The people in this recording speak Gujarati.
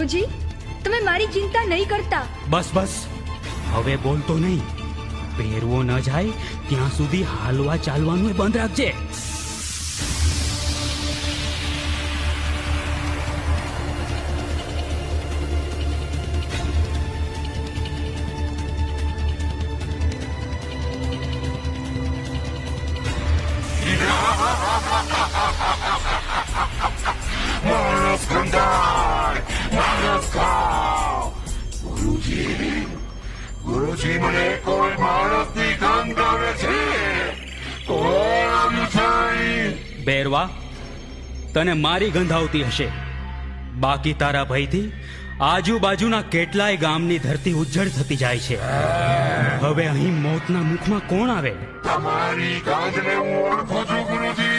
ગુરુજી, તમે મારી ચિંતા નહીં કરતા. બસ બસ, હવે બોલતો નહીં. પહેરવો ન જાય ત્યાં સુધી હાલવા ચાલવાનું બંધ રાખજે. માણસ ગંધાય, માણસ ખાઓ. ગુરુજી, મને કોઈ માણસની ગંધ આવે છે. કોણ આવ્યું છે? બેરવા, તને મારી ગંધ આવતી હશે. બાકી તારા ભયથી આજુબાજુના કેટલાય ગામની ધરતી ઉજ્જડ થતી જાય છે. હવે અહીં મોતના મુખમાં કોણ આવે? તમારી ગંધને હું ઓળખું છું ગુરુજી.